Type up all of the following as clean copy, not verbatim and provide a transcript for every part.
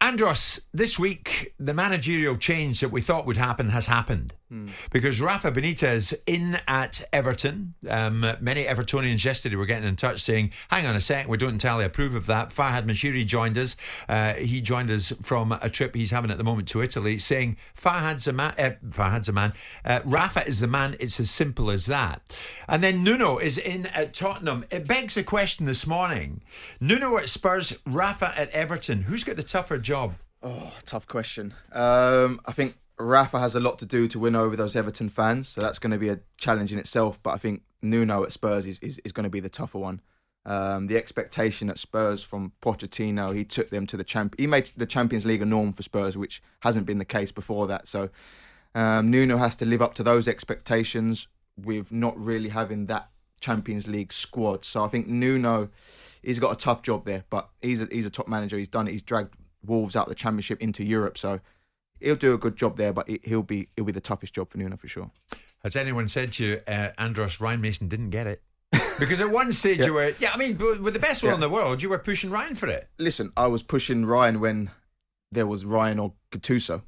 Andros, this week, the managerial change that we thought would happen has happened. Because Rafa Benitez in at Everton. Many Evertonians yesterday were getting in touch saying, hang on a sec, we don't entirely approve of that. Farhad Moshiri joined us. He joined us from a trip he's having at the moment to Italy, saying Farhad's a man. Rafa is the man. It's as simple as that. And then Nuno is in at Tottenham. It begs the question this morning. Nuno at Spurs, Rafa at Everton. Who's got the tougher job? Oh, tough question. I think Rafa has a lot to do to win over those Everton fans, so that's going to be a challenge in itself. But I think Nuno at Spurs is going to be the tougher one. The expectation at Spurs from Pochettino, he took them to he made the Champions League a norm for Spurs, which hasn't been the case before that. So Nuno has to live up to those expectations with not really having that Champions League squad. So I think Nuno, he's got a tough job there, but he's a top manager. He's done it. He's dragged Wolves out the Championship into Europe, so he'll do a good job there, but he'll be the toughest job for Nuno for sure. Has anyone said to you, Andros, Ryan Mason didn't get it? Because at one stage you were, with the best will in the world, you were pushing Ryan for it. Listen, I was pushing Ryan when there was Ryan or Gattuso.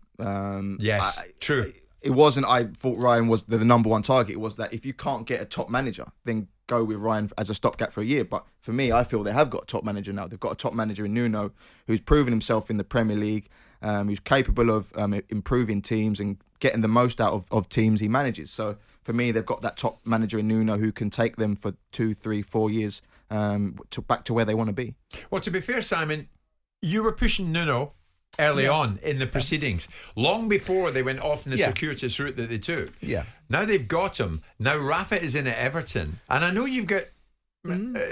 True. It wasn't, I thought Ryan was the number one target. It was that if you can't get a top manager, then go with Ryan as a stopgap for a year. But for me, I feel they have got a top manager now. They've got a top manager in Nuno who's proven himself in the Premier League, who's capable of improving teams and getting the most out of teams he manages. So for me, they've got that top manager in Nuno who can take them for 2, 3, 4 years back to where they want to be. Well, to be fair, Simon, you were pushing Nuno early on in the proceedings, long before they went off in the circuitous route that they took. Yeah. Now they've got him. Now Rafa is in at Everton, and I know you've got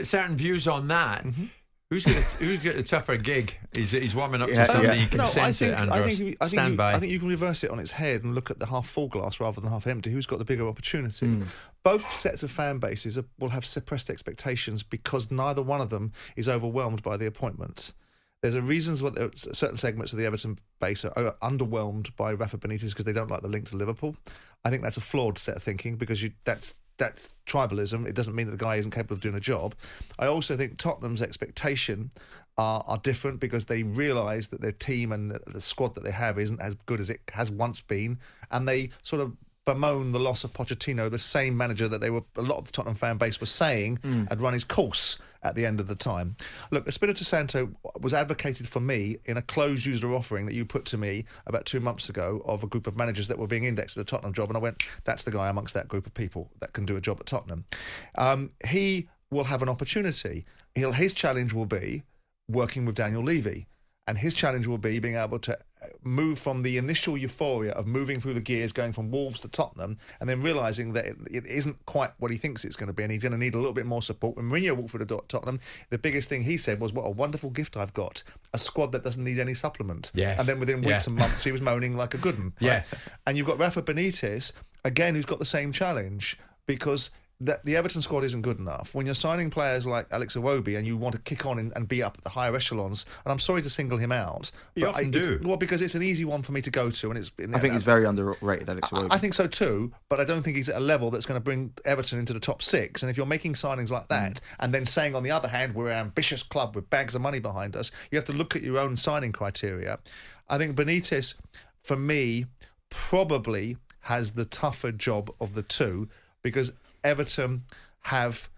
certain views on that. Mm-hmm. Who's got the tougher gig? He's warming up to somebody. You can sense it, Andros. Stand by. I think you can reverse it on its head and look at the half full glass rather than half empty. Who's got the bigger opportunity? Both sets of fan bases will have suppressed expectations because neither one of them is overwhelmed by the appointments. There's a reasons why certain segments of the Everton base are underwhelmed by Rafa Benitez because they don't like the link to Liverpool. I think that's a flawed set of thinking because that's tribalism. It doesn't mean that the guy isn't capable of doing a job. I also think Tottenham's expectation are different because they realise that their team and the squad that they have isn't as good as it has once been, and they sort of bemoan the loss of Pochettino, the same manager that a lot of the Tottenham fan base was saying had run his course at the end of the time. Look, Espirito Santo was advocated for me in a closed user offering that you put to me about 2 months ago of a group of managers that were being indexed to the Tottenham job, and I went, that's the guy amongst that group of people that can do a job at Tottenham. He will have an opportunity. His challenge will be working with Daniel Levy, and his challenge will be being able to move from the initial euphoria of moving through the gears, going from Wolves to Tottenham, and then realising that it isn't quite what he thinks it's going to be, and he's going to need a little bit more support. When Mourinho walked through the door at Tottenham, the biggest thing he said was, what a wonderful gift I've got, a squad that doesn't need any supplement. Yes. And then within weeks and months, he was moaning like a good one. Right? Yeah. And you've got Rafa Benitez, again, who's got the same challenge, because the Everton squad isn't good enough. When you're signing players like Alex Iwobi and you want to kick on and be up at the higher echelons, and I'm sorry to single him out. You often do. Well, because it's an easy one for me to go to. And I think he's very underrated, Alex Iwobi. I think so too, but I don't think he's at a level that's going to bring Everton into the top 6. And if you're making signings like that, and then saying on the other hand, we're an ambitious club with bags of money behind us, you have to look at your own signing criteria. I think Benitez, for me, probably has the tougher job of the two, because Everton have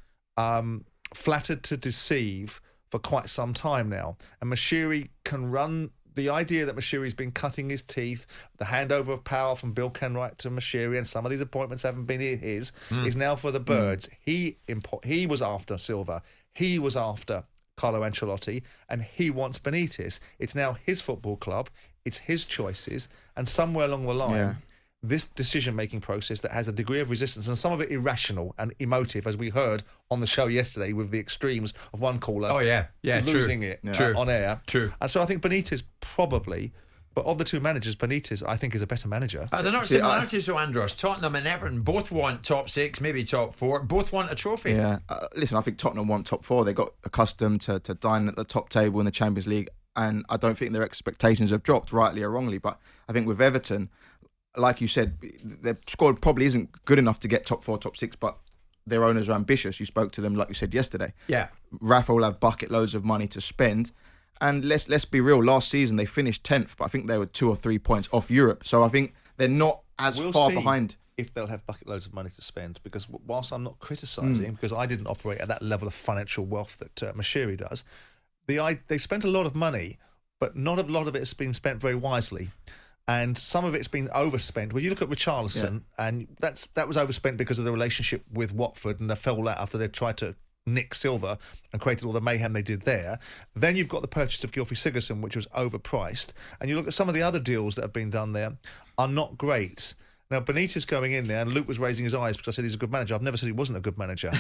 flattered to deceive for quite some time now. And Moshiri can run. The idea that Moshiri's been cutting his teeth, the handover of power from Bill Kenwright to Moshiri, and some of these appointments haven't been his, is now for the birds. He was after Silva. He was after Carlo Ancelotti, and he wants Benitez. It's now his football club. It's his choices. And somewhere along the line, this decision-making process that has a degree of resistance, and some of it irrational and emotive, as we heard on the show yesterday with the extremes of one caller losing it on air. True. And so I think Benitez probably, but of the two managers, Benitez, I think, is a better manager. They're not similarities to Andros. Tottenham and Everton both want top 6, maybe top 4. Both want a trophy. Yeah. Listen, I think Tottenham want top 4. They got accustomed to dine at the top table in the Champions League, and I don't think their expectations have dropped, rightly or wrongly. But I think with Everton, like you said, their squad probably isn't good enough to get top 4, top 6, but their owners are ambitious. You spoke to them, like you said yesterday. Yeah. Rafa will have bucket loads of money to spend, And let's be real. Last season they finished 10th, but I think they were 2 or 3 points off Europe. So I think they're not as far behind. If they'll have bucket loads of money to spend, because whilst I'm not criticising, because I didn't operate at that level of financial wealth that Moshiri does, they spent a lot of money, but not a lot of it has been spent very wisely. And some of it's been overspent. When you look at Richarlison, and that was overspent because of the relationship with Watford and the fallout after they tried to nick Silva and created all the mayhem they did there. Then you've got the purchase of Gylfi Sigurdsson, which was overpriced. And you look at some of the other deals that have been done there are not great. Now, Benitez going in there, and Luke was raising his eyes because I said he's a good manager. I've never said he wasn't a good manager.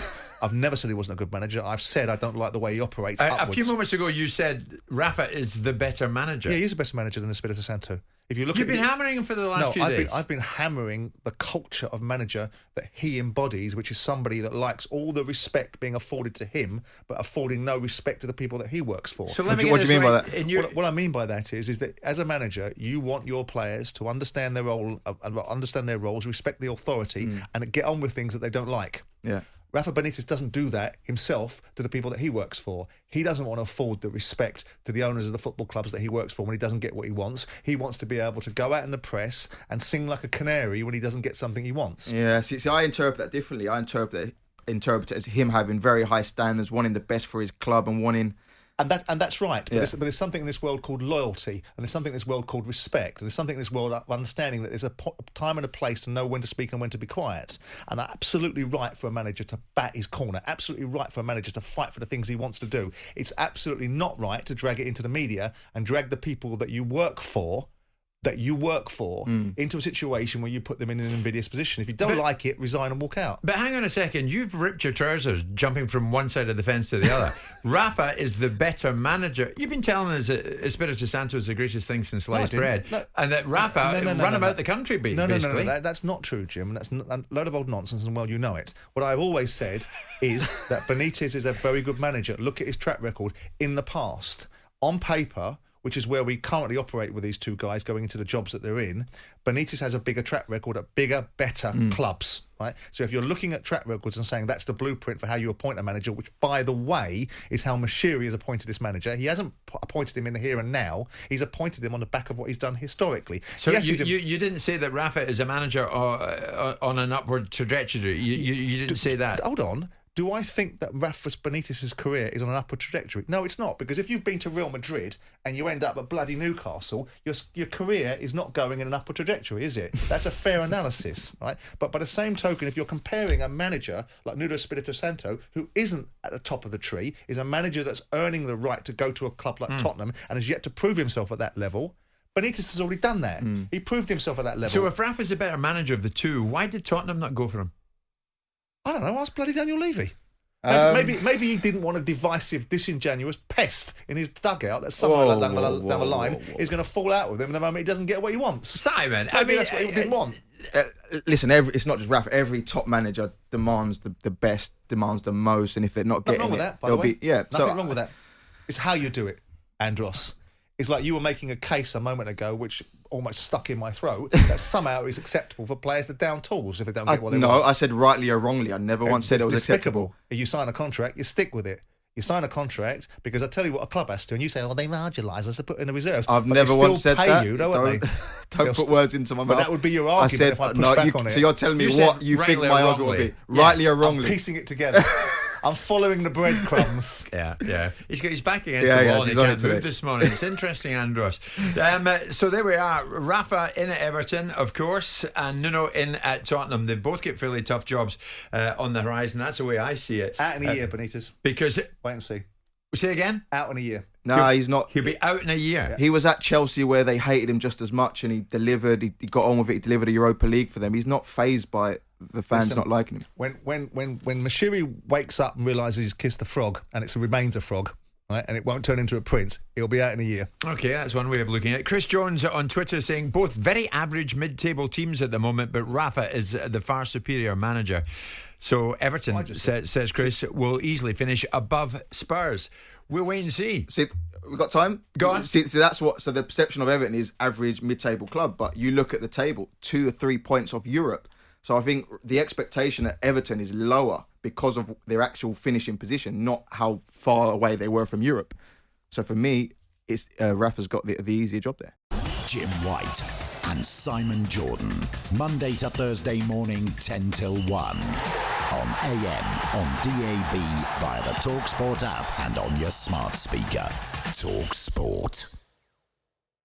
I've said I don't like the way he operates upwards. A few moments ago, you said Rafa is the better manager. Yeah, he's a better manager than Espirito Santo. If you look, You've been hammering him for the last few days. I've been hammering the culture of manager that he embodies, which is somebody that likes all the respect being afforded to him, but affording no respect to the people that he works for. So what do you mean by that? What I mean by that is that as a manager, you want your players to understand their role, understand their roles, respect the authority, and get on with things that they don't like. Yeah. Rafa Benitez doesn't do that himself to the people that he works for. He doesn't want to afford the respect to the owners of the football clubs that he works for when he doesn't get what he wants. He wants to be able to go out in the press and sing like a canary when he doesn't get something he wants. Yeah, see, I interpret that differently. I interpret it as him having very high standards, wanting the best for his club and wanting... And that's right. But there's something in this world called loyalty, and there's something in this world called respect, and there's something in this world of understanding that there's a time and a place to know when to speak and when to be quiet. And absolutely right for a manager to bat his corner. Absolutely right for a manager to fight for the things he wants to do. It's absolutely not right to drag it into the media and drag the people that you work for into a situation where you put them in an invidious position. If you don't like it, resign and walk out. But hang on a second, you've ripped your trousers jumping from one side of the fence to the other. Rafa is the better manager. You've been telling us that Espirito Santo is the greatest thing since sliced bread, and that Rafa ran about the country basically. No, that's not true, Jim. That's a load of old nonsense, and well, you know it. What I've always said is that Benitez is a very good manager. Look at his track record in the past. On paper, which is where we currently operate with these two guys going into the jobs that they're in, Benitez has a bigger track record at bigger, better clubs, right? So if you're looking at track records and saying that's the blueprint for how you appoint a manager, which, by the way, is how Moshiri has appointed this manager. He hasn't appointed him in the here and now. He's appointed him on the back of what he's done historically. So yes, you didn't say that Rafa is a manager on an upward trajectory. You didn't say that. Hold on. Do I think that Rafa Benitez's career is on an upward trajectory? No, it's not, because if you've been to Real Madrid and you end up at bloody Newcastle, your career is not going in an upward trajectory, is it? That's a fair analysis, right? But by the same token, if you're comparing a manager like Nuno Espirito Santo, who isn't at the top of the tree, is a manager that's earning the right to go to a club like Tottenham and has yet to prove himself at that level, Benitez has already done that. He proved himself at that level. So if Rafa's a better manager of the two, why did Tottenham not go for him? I don't know. Ask bloody Daniel Levy. Maybe he didn't want a divisive, disingenuous pest in his dugout that somewhere down the line is going to fall out with him the moment he doesn't get what he wants. Simon, Maybe that's what he didn't want. Listen, it's not just Rafa. Every top manager demands the best, demands the most, and if they're not getting wrong with it, that, by the way. Nothing wrong with that. It's how you do it, Andros. It's like you were making a case a moment ago, which almost stuck in my throat, that somehow it's acceptable for players to down tools if they don't get what they want. No, I said rightly or wrongly. I never once said it was acceptable. If you sign a contract, you stick with it. You sign a contract because I tell you what a club has to, and you say, "Oh, they marginalise us to put in the reserves." I've never once said that. Don't put words into my mouth. But that would be your argument if I push back on it. So you're telling me what you think my argument would be, rightly or wrongly? I'm piecing it together. I'm following the breadcrumbs. Yeah. He's got his back against the wall and he can't move this morning. It's interesting, Andros. So there we are. Rafa in at Everton, of course, and Nuno in at Tottenham. They both get fairly tough jobs on the horizon. That's the way I see it. Out in a year, Benitez. Because... Wait and see. Say again? Out in a year. No, he's not. He'll be out in a year. Yeah. He was at Chelsea where they hated him just as much, and he delivered. He got on with it. He delivered a Europa League for them. He's not fazed by the fans not liking him. When Moshiri wakes up and realises he's kissed a frog, and it remains a frog, right, and it won't turn into a prince, he'll be out in a year. Okay, that's one way of looking at it. Chris Jones on Twitter saying both very average mid-table teams at the moment, but Rafa is the far superior manager. So Everton, says Chris, will easily finish above Spurs. We'll wait and see. See, we've got time? Go on. See, that's what. So the perception of Everton is average mid-table club, but you look at the table, 2 or 3 points off Europe. So I think the expectation at Everton is lower because of their actual finishing position, not how far away they were from Europe. So for me, it's Rafa's got the easier job there. Jim White and Simon Jordan. Monday to Thursday morning, 10 till 1. On AM, on DAB, via the talkSPORT app and on your smart speaker. talkSPORT.